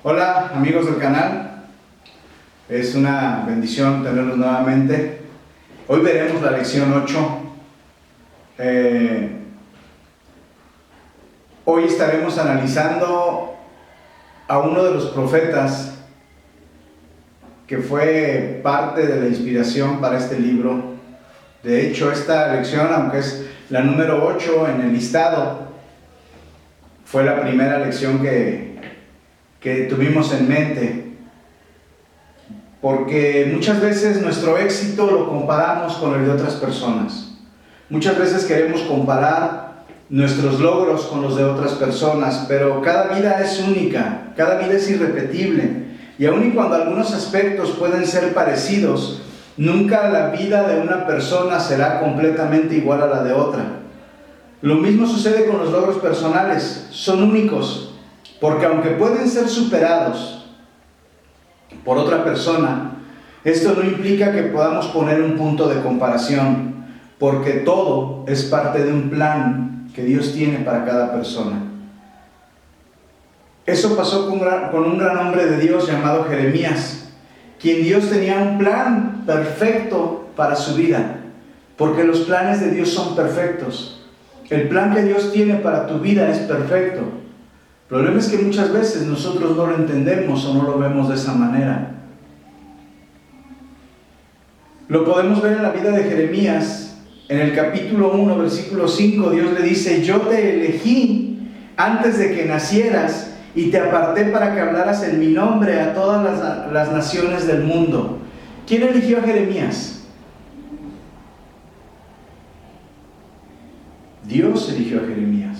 Hola amigos del canal, es una bendición tenerlos nuevamente. Hoy veremos la lección 8. Hoy estaremos analizando a uno de los profetas que fue parte de la inspiración para este libro. De hecho, esta lección, aunque es la número 8 en el listado, fue la primera lección que tuvimos en mente, porque muchas veces nuestro éxito lo comparamos con el de otras personas. Muchas veces queremos comparar nuestros logros con los de otras personas, pero cada vida es única, cada vida es irrepetible, y aun y cuando algunos aspectos pueden ser parecidos, nunca la vida de una persona será completamente igual a la de otra. Lo mismo sucede con los logros personales, son únicos, porque aunque pueden ser superados por otra persona, esto no implica que podamos poner un punto de comparación, porque todo es parte de un plan que Dios tiene para cada persona. Eso pasó con un gran hombre de Dios llamado Jeremías, quien Dios tenía un plan perfecto para su vida, porque los planes de Dios son perfectos. El plan que Dios tiene para tu vida es perfecto. El problema es que muchas veces nosotros no lo entendemos o no lo vemos de esa manera. Lo podemos ver en la vida de Jeremías. En el capítulo 1, versículo 5, Dios le dice: yo te elegí antes de que nacieras y te aparté para que hablaras en mi nombre a todas las naciones del mundo. ¿Quién eligió a Jeremías? Dios eligió a Jeremías.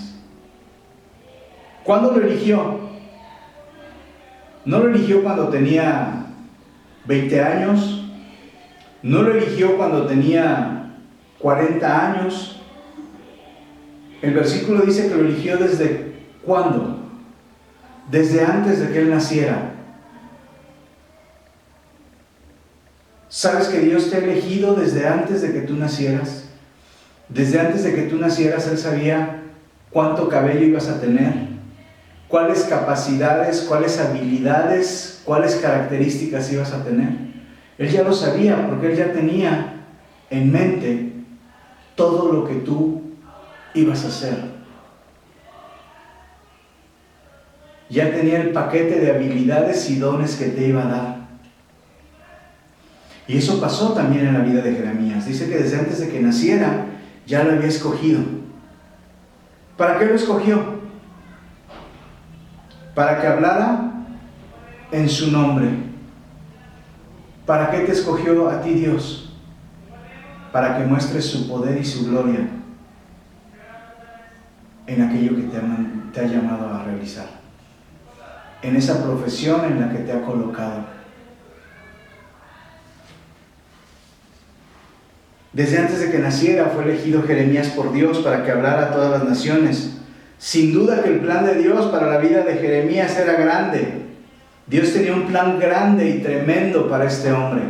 ¿Cuándo lo eligió? No lo eligió cuando tenía 20 años, no lo eligió cuando tenía 40 años. El versículo dice que lo eligió desde ¿cuándo? Desde antes de que él naciera. ¿Sabes que Dios te ha elegido desde antes de que tú nacieras? Desde antes de que tú nacieras, Él sabía cuánto cabello ibas a tener, cuáles capacidades, cuáles habilidades, cuáles características ibas a tener. Él ya lo sabía, porque Él ya tenía en mente todo lo que tú ibas a hacer. Ya tenía el paquete de habilidades y dones que te iba a dar. Y eso pasó también en la vida de Jeremías. Dice que desde antes de que naciera, ya lo había escogido. ¿Para qué lo escogió? Para que hablara en su nombre. ¿Para qué te escogió a ti Dios? Para que muestres su poder y su gloria en aquello que te ha llamado a realizar, en esa profesión en la que te ha colocado. Desde antes de que naciera fue elegido Jeremías por Dios para que hablara a todas las naciones. Sin duda que el plan de Dios para la vida de Jeremías era grande. Dios tenía un plan grande y tremendo para este hombre.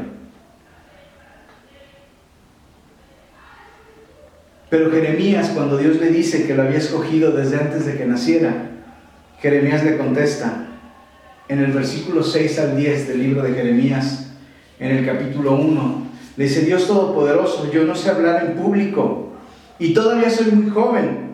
Pero Jeremías, cuando Dios le dice que lo había escogido desde antes de que naciera, Jeremías le contesta en el versículo 6 al 10 del libro de Jeremías, en el capítulo 1, le dice: Dios Todopoderoso, yo no sé hablar en público y todavía soy muy joven.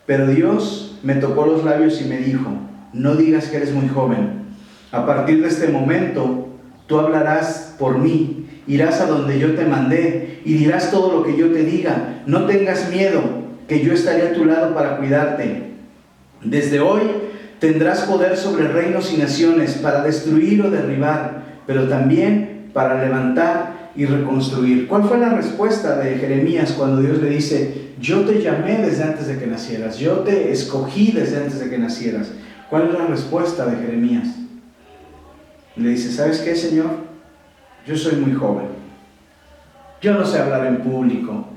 Pero Dios me tocó los labios y me dijo: no digas que eres muy joven. A partir de este momento, tú hablarás por mí, irás a donde yo te mandé y dirás todo lo que yo te diga. No tengas miedo, que yo estaré a tu lado para cuidarte. Desde hoy tendrás poder sobre reinos y naciones para destruir o derribar, pero también para levantar y reconstruir. ¿Cuál fue la respuesta de Jeremías cuando Dios le dice: yo te llamé desde antes de que nacieras, yo te escogí desde antes de que nacieras? ¿Cuál es la respuesta de Jeremías? Le dice: ¿sabes qué, Señor? Yo soy muy joven, yo no sé hablar en público.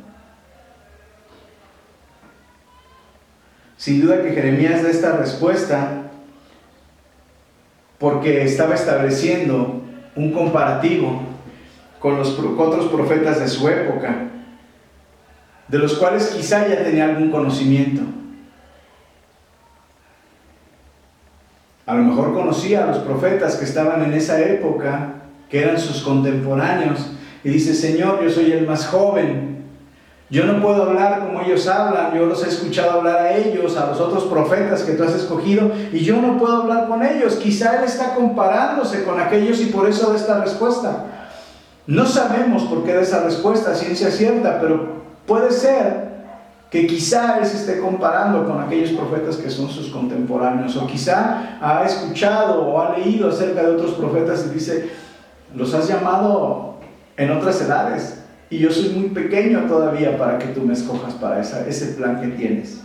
Sin duda que Jeremías da esta respuesta porque estaba estableciendo un comparativo con los otros profetas de su época, de los cuales quizá ya tenía algún conocimiento. A lo mejor conocía a los profetas que estaban en esa época, que eran sus contemporáneos, y dice: Señor, yo soy el más joven, yo no puedo hablar como ellos hablan, yo los he escuchado hablar a ellos, a los otros profetas que tú has escogido, y yo no puedo hablar con ellos. Quizá Él está comparándose con aquellos y por eso da esta respuesta. No sabemos por qué da esa respuesta, ciencia cierta, pero puede ser que quizá Él se esté comparando con aquellos profetas que son sus contemporáneos, o quizá ha escuchado o ha leído acerca de otros profetas y dice: los has llamado en otras edades, y yo soy muy pequeño todavía para que tú me escojas para ese plan que tienes.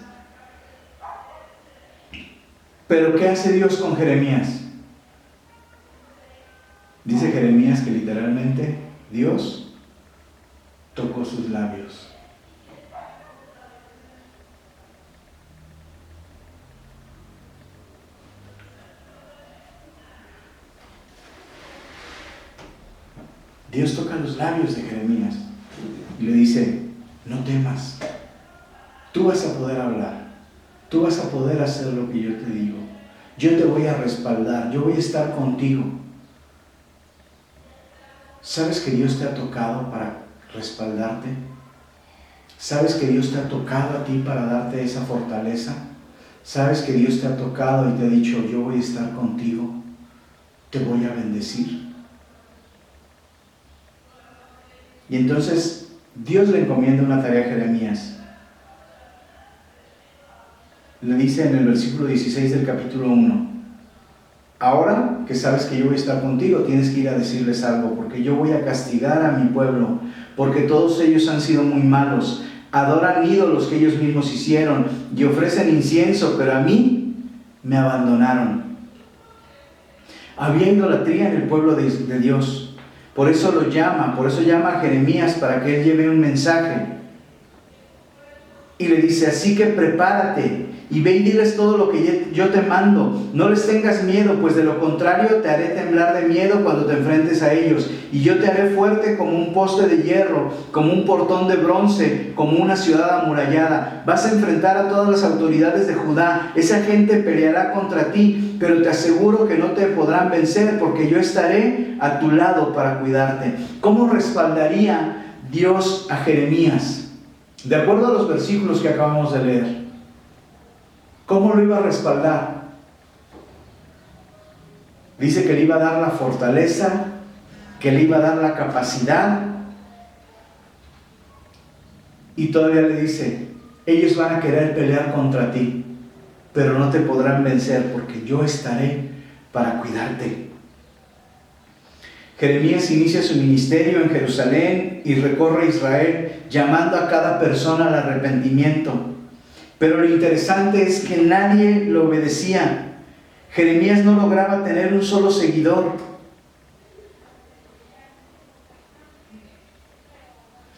Pero ¿qué hace Dios con Jeremías? Dice Jeremías que literalmente Dios tocó sus labios. Dios toca los labios de Jeremías y le dice: no temas, tú vas a poder hablar, tú vas a poder hacer lo que yo te digo, yo te voy a respaldar, yo voy a estar contigo. ¿Sabes que Dios te ha tocado para respaldarte? ¿Sabes que Dios te ha tocado a ti para darte esa fortaleza? ¿Sabes que Dios te ha tocado y te ha dicho: yo voy a estar contigo, te voy a bendecir? Y entonces Dios le encomienda una tarea a Jeremías. Le dice en el versículo 16 del capítulo 1: ahora que sabes que yo voy a estar contigo, tienes que ir a decirles algo, porque yo voy a castigar a mi pueblo, porque todos ellos han sido muy malos, adoran ídolos que ellos mismos hicieron y ofrecen incienso, pero a mí me abandonaron. Había idolatría en el pueblo de Dios. Por eso llama a Jeremías para que él lleve un mensaje. Y le dice: así que prepárate y ve y diles todo lo que yo te mando. No les tengas miedo, pues de lo contrario te haré temblar de miedo cuando te enfrentes a ellos. Y yo te haré fuerte como un poste de hierro, como un portón de bronce, como una ciudad amurallada. Vas a enfrentar a todas las autoridades de Judá. Esa gente peleará contra ti, pero te aseguro que no te podrán vencer, porque yo estaré a tu lado para cuidarte. ¿Cómo respaldaría Dios a Jeremías? De acuerdo a los versículos que acabamos de leer, ¿cómo lo iba a respaldar? Dice que le iba a dar la fortaleza, que le iba a dar la capacidad, y todavía le dice: ellos van a querer pelear contra ti, pero no te podrán vencer, porque yo estaré para cuidarte. Jeremías inicia su ministerio en Jerusalén y recorre Israel, llamando a cada persona al arrepentimiento. Pero lo interesante es que nadie lo obedecía. Jeremías no lograba tener un solo seguidor.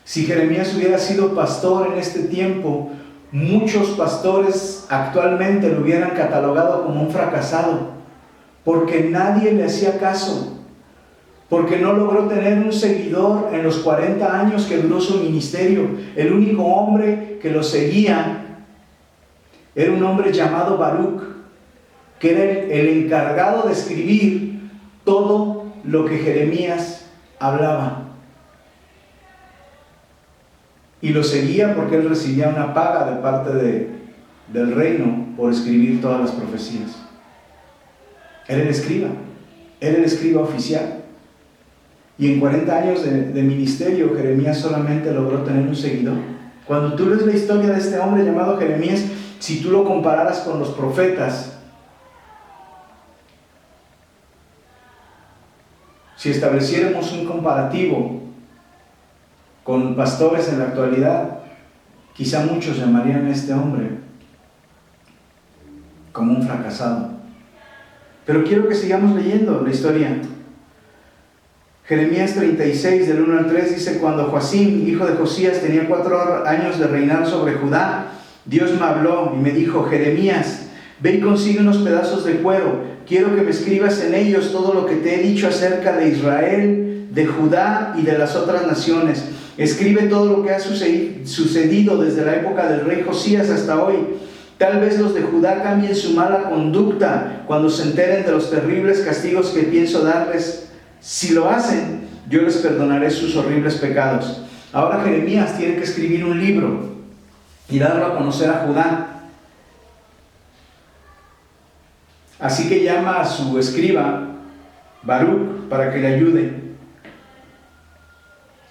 Si Jeremías hubiera sido pastor en este tiempo, muchos pastores actualmente lo hubieran catalogado como un fracasado, porque nadie le hacía caso, porque no logró tener un seguidor en los 40 años que duró su ministerio. El único hombre que lo seguía era un hombre llamado Baruch, que era el encargado de escribir todo lo que Jeremías hablaba. Y lo seguía porque él recibía una paga de parte del reino por escribir todas las profecías. Era el escriba oficial. Y en 40 años de ministerio, Jeremías solamente logró tener un seguidor. Cuando tú lees la historia de este hombre llamado Jeremías, si tú lo compararas con los profetas, si estableciéramos un comparativo con pastores en la actualidad, quizá muchos llamarían a este hombre como un fracasado. Pero quiero que sigamos leyendo la historia. Jeremías 36, del 1 al 3, dice: cuando Joacim, hijo de Josías, tenía 4 años de reinar sobre Judá, Dios me habló y me dijo: Jeremías, ve y consigue unos pedazos de cuero. Quiero que me escribas en ellos todo lo que te he dicho acerca de Israel, de Judá y de las otras naciones. Escribe todo lo que ha sucedido desde la época del rey Josías hasta hoy. Tal vez los de Judá cambien su mala conducta cuando se enteren de los terribles castigos que pienso darles. Si lo hacen, yo les perdonaré sus horribles pecados. Ahora Jeremías tiene que escribir un libro y darlo a conocer a Judá. Así que llama a su escriba, Baruc, para que le ayude.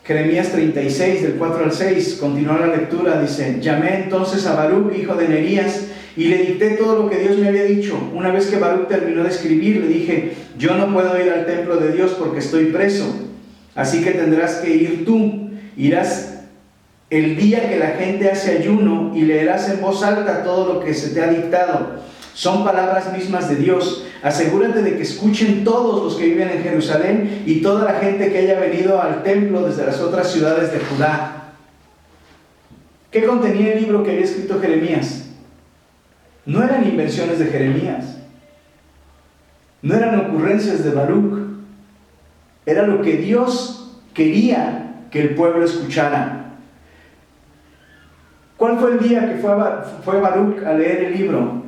Jeremías 36, del 4 al 6, continúa la lectura, dice: llamé entonces a Baruc, hijo de Nerías, y le dicté todo lo que Dios me había dicho. Una vez que Baruc terminó de escribir, le dije: yo no puedo ir al templo de Dios porque estoy preso, así que tendrás que ir tú. Irás el día que la gente hace ayuno y leerás en voz alta todo lo que se te ha dictado. Son palabras mismas de Dios. Asegúrate de que escuchen todos los que viven en Jerusalén y toda la gente que haya venido al templo desde las otras ciudades de Judá. ¿Qué contenía el libro que había escrito Jeremías? No eran invenciones de Jeremías, no eran ocurrencias de Baruc, era lo que Dios quería que el pueblo escuchara. ¿Cuál fue el día que fue Baruc a leer el libro?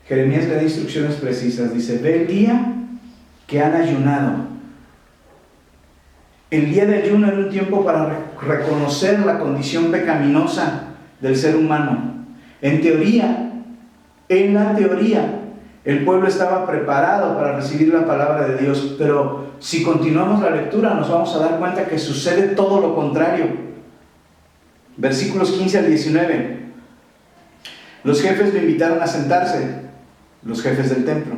Jeremías le da instrucciones precisas. Dice: ve el día que han ayunado. El día de ayuno era un tiempo para reconocer la condición pecaminosa del ser humano. En la teoría, el pueblo estaba preparado para recibir la palabra de Dios, pero si continuamos la lectura nos vamos a dar cuenta que sucede todo lo contrario. Versículos 15 al 19. Los jefes le invitaron a sentarse, los jefes del templo,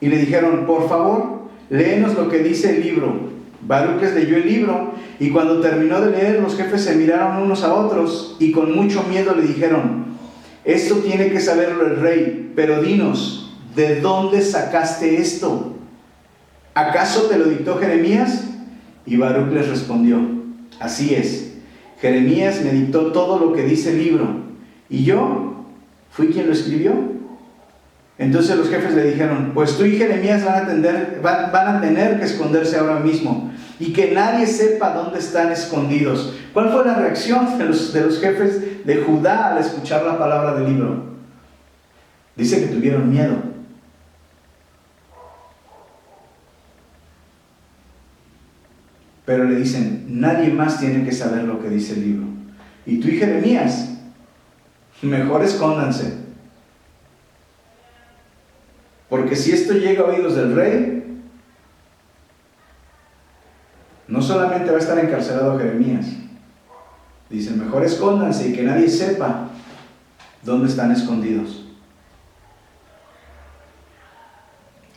y le dijeron: por favor, léenos lo que dice el libro. Baruc les leyó el libro, y cuando terminó de leer, los jefes se miraron unos a otros y con mucho miedo le dijeron: esto tiene que saberlo el rey, pero dinos, ¿de dónde sacaste esto? ¿Acaso te lo dictó Jeremías? Y Baruc les respondió: así es, Jeremías me dictó todo lo que dice el libro, y yo fui quien lo escribió. Entonces los jefes le dijeron: pues tú y Jeremías van a tener que esconderse ahora mismo, y que nadie sepa dónde están escondidos. ¿Cuál fue la reacción de los jefes de Judá al escuchar la palabra del libro? Dice que tuvieron miedo. Pero le dicen: nadie más tiene que saber lo que dice el libro. Y tú y Jeremías, mejor escóndanse. Porque si esto llega a oídos del rey, no solamente va a estar encarcelado Jeremías. Dicen: mejor escóndanse y que nadie sepa dónde están escondidos.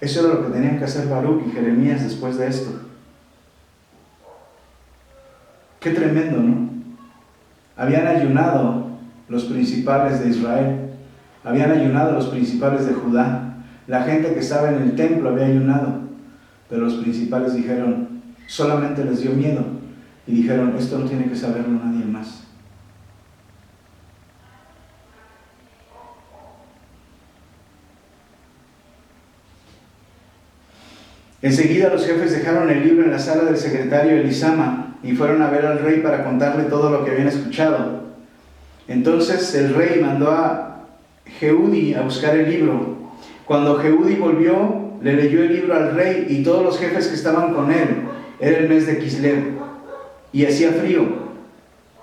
Eso era lo que tenían que hacer Baruc y Jeremías después de esto. Qué tremendo, ¿no? Habían ayunado los principales de Israel, habían ayunado los principales de Judá. La gente que estaba en el templo había ayunado, pero los principales dijeron, solamente les dio miedo, y dijeron: esto no tiene que saberlo nadie más. Enseguida los jefes dejaron el libro en la sala del secretario Elisama y fueron a ver al rey para contarle todo lo que habían escuchado. Entonces el rey mandó a Jehudi a buscar el libro. Cuando Jehudi volvió, le leyó el libro al rey y todos los jefes que estaban con él. Era el mes de Kislev y hacía frío.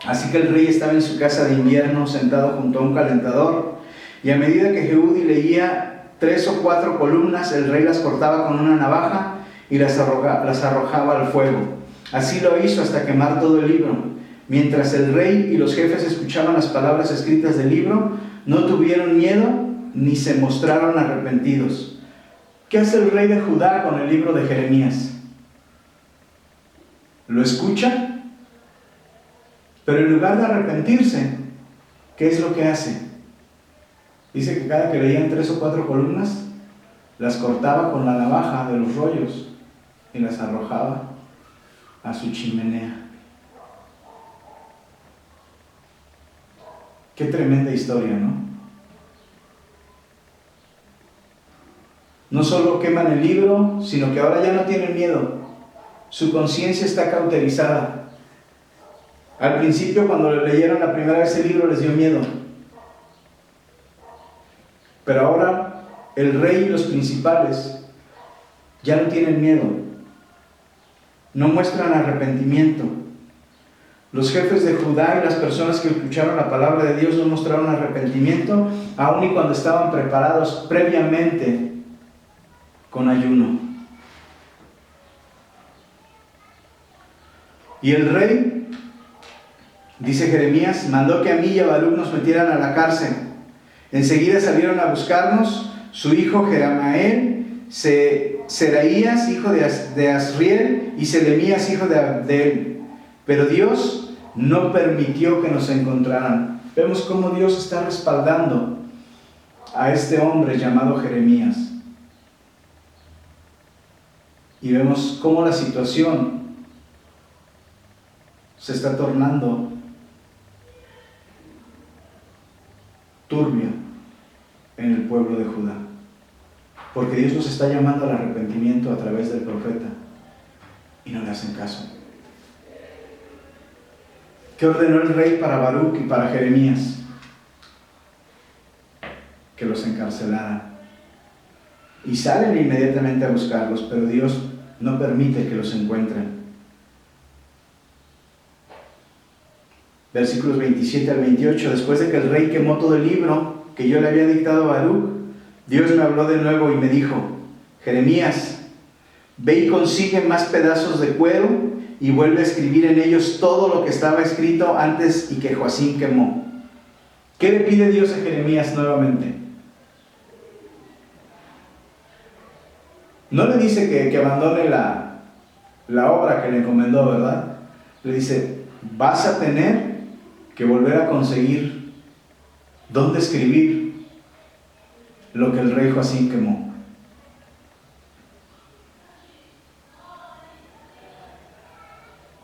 Así que el rey estaba en su casa de invierno sentado junto a un calentador, y a medida que Jehudi leía 3 o 4 columnas, el rey las cortaba con una navaja y las arrojaba al fuego. Así lo hizo hasta quemar todo el libro. Mientras el rey y los jefes escuchaban las palabras escritas del libro, no tuvieron miedo ni se mostraron arrepentidos. ¿Qué hace el rey de Judá con el libro de Jeremías? Lo escucha, pero en lugar de arrepentirse, ¿qué es lo que hace? Dice que cada que leían 3 o 4 columnas, las cortaba con la navaja de los rollos y las arrojaba a su chimenea. Qué tremenda historia, ¿no? No solo queman el libro, sino que ahora ya no tienen miedo. Su conciencia está cauterizada. Al principio, cuando leyeron la primera vez el libro, les dio miedo. Pero ahora el rey y los principales ya no tienen miedo. No muestran arrepentimiento. Los jefes de Judá y las personas que escucharon la palabra de Dios no mostraron arrepentimiento, aun y cuando estaban preparados previamente con ayuno. Y el rey, dice Jeremías, mandó que a mí y a Baruc nos metieran a la cárcel. Enseguida salieron a buscarnos su hijo Jeramael, Seraías, hijo de Azriel, y Selemías, hijo de Abdel. Pero Dios no permitió que nos encontraran. Vemos cómo Dios está respaldando a este hombre llamado Jeremías. Y vemos cómo la situación se está tornando turbia en el pueblo de Judá. Porque Dios los está llamando al arrepentimiento a través del profeta y no le hacen caso. ¿Qué ordenó el rey para Baruc y para Jeremías? Que los encarcelaran. Y salen inmediatamente a buscarlos, pero Dios no permite que los encuentren. Versículos 27 al 28. Después de que el rey quemó todo el libro que yo le había dictado a Baruc, Dios me habló de nuevo y me dijo: Jeremías, ve y consigue más pedazos de cuero y vuelve a escribir en ellos todo lo que estaba escrito antes y que Joacim quemó. ¿Qué le pide Dios a Jeremías nuevamente? No le dice que abandone la obra que le encomendó, ¿verdad? Le dice: vas a tener que volver a conseguir dónde escribir lo que el rey Joacim quemó.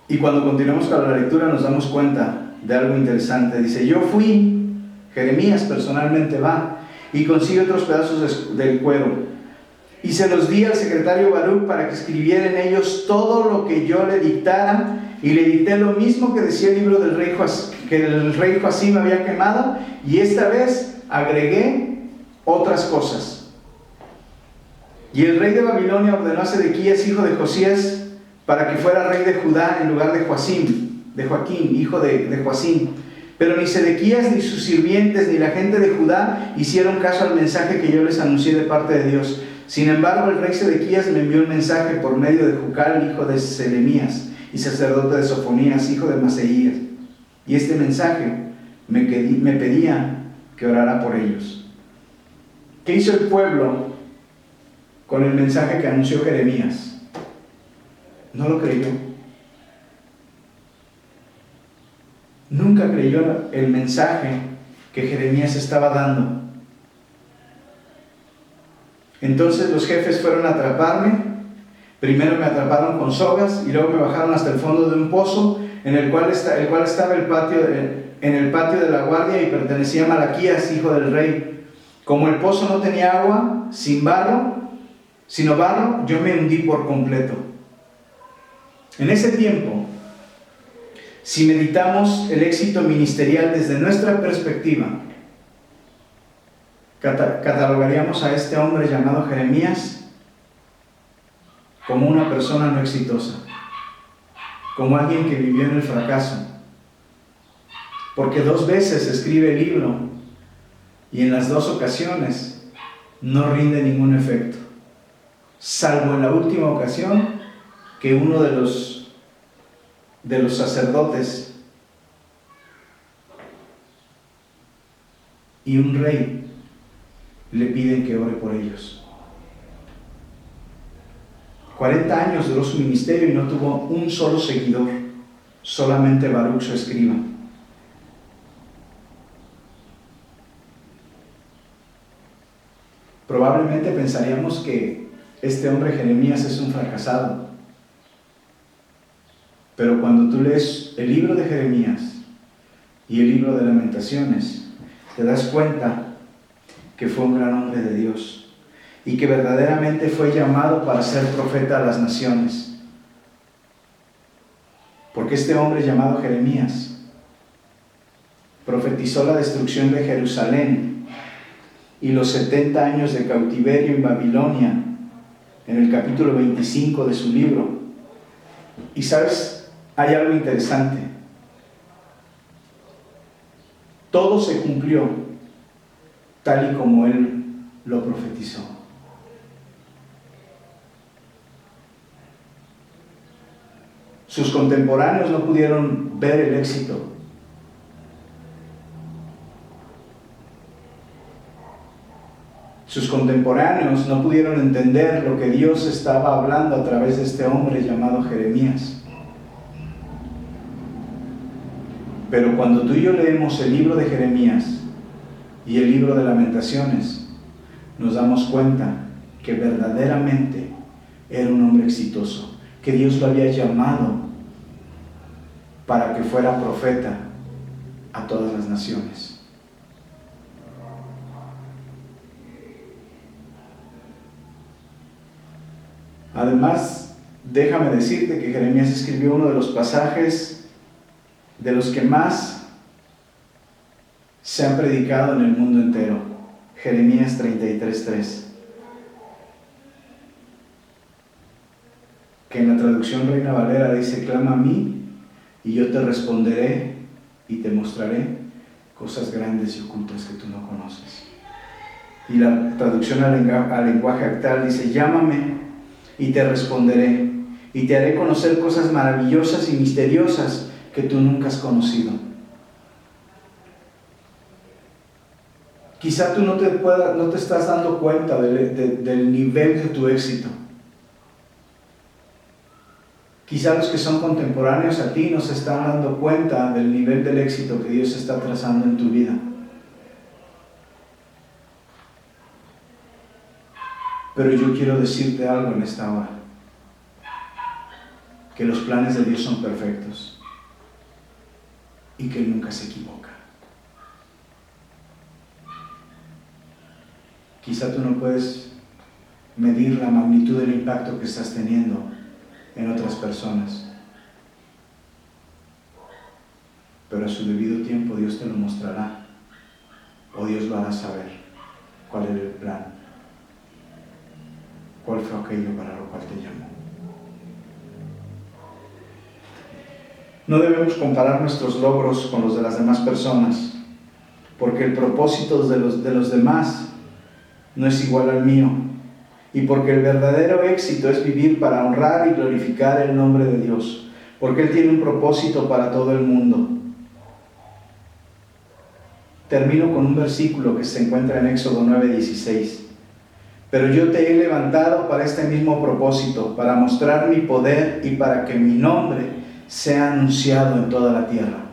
Y cuando continuamos con la lectura nos damos cuenta de algo interesante. Dice: yo fui, Jeremías personalmente va y consigue otros pedazos del cuero y se los di al secretario Baruc para que escribiera en ellos todo lo que yo le dictara, y le dicté lo mismo que decía el libro del rey que el rey Joacim había quemado, y esta vez agregué otras cosas. Y el rey de Babilonia ordenó a Sedequías, hijo de Josías, para que fuera rey de Judá en lugar de Joaquín, hijo de Joacim. Pero ni Sedequías, ni sus sirvientes, ni la gente de Judá hicieron caso al mensaje que yo les anuncié de parte de Dios. Sin embargo, el rey Sedequías me envió un mensaje por medio de Jucal, hijo de Selemías, y sacerdote de Sofonías, hijo de Maseías. Y este mensaje me pedía que orara por ellos. ¿Qué hizo el pueblo con el mensaje que anunció Jeremías? No lo creyó. Nunca creyó el mensaje que Jeremías estaba dando. Entonces los jefes fueron a atraparme. Primero me atraparon con sogas y luego me bajaron hasta el fondo de un pozo en el cual estaba en el patio de la guardia y pertenecía a Malaquías, hijo del rey. Como el pozo no tenía agua, sino barro, yo me hundí por completo. En ese tiempo, si meditamos el éxito ministerial desde nuestra perspectiva, catalogaríamos a este hombre llamado Jeremías como una persona no exitosa, como alguien que vivió en el fracaso, porque 2 veces escribe el libro y en las 2 ocasiones no rinde ningún efecto, salvo en la última ocasión que uno de los sacerdotes y un rey le piden que ore por ellos. 40 años duró su ministerio y no tuvo un solo seguidor, solamente Baruc, su escriba. Probablemente pensaríamos que este hombre Jeremías es un fracasado, pero cuando tú lees el libro de Jeremías y el libro de Lamentaciones, te das cuenta que fue un gran hombre de Dios y que verdaderamente fue llamado para ser profeta a las naciones. Porque este hombre llamado Jeremías profetizó la destrucción de Jerusalén y los 70 años de cautiverio en Babilonia en el capítulo 25 de su libro. Y sabes, hay algo interesante. Todo se cumplió tal y como él lo profetizó. Sus contemporáneos no pudieron ver el éxito. Sus contemporáneos no pudieron entender lo que Dios estaba hablando a través de este hombre llamado Jeremías. Pero cuando tú y yo leemos el libro de Jeremías y el libro de Lamentaciones, nos damos cuenta que verdaderamente era un hombre exitoso, que Dios lo había llamado para que fuera profeta a todas las naciones. Además, déjame decirte que Jeremías escribió uno de los pasajes de los que más se han predicado en el mundo entero, Jeremías 33:3, que en la traducción Reina Valera dice: clama a mí y yo te responderé y te mostraré cosas grandes y ocultas que tú no conoces. Y la traducción al lenguaje actual dice: llámame y te responderé, y te haré conocer cosas maravillosas y misteriosas que tú nunca has conocido. Quizá tú no te estás dando cuenta del nivel de tu éxito. Quizá los que son contemporáneos a ti no se están dando cuenta del nivel del éxito que Dios está trazando en tu vida. Pero yo quiero decirte algo en esta hora, que los planes de Dios son perfectos y que Él nunca se equivoca. Quizá tú no puedes medir la magnitud del impacto que estás teniendo en otras personas, pero a su debido tiempo Dios te lo mostrará, o Dios lo hará saber cuál era el plan. ¿Cuál fue aquello para lo cual te llamó? No debemos comparar nuestros logros con los de las demás personas, porque el propósito de los demás no es igual al mío, y porque el verdadero éxito es vivir para honrar y glorificar el nombre de Dios, porque Él tiene un propósito para todo el mundo. Termino con un versículo que se encuentra en Éxodo 9:16. Pero yo te he levantado para este mismo propósito, para mostrar mi poder y para que mi nombre sea anunciado en toda la tierra.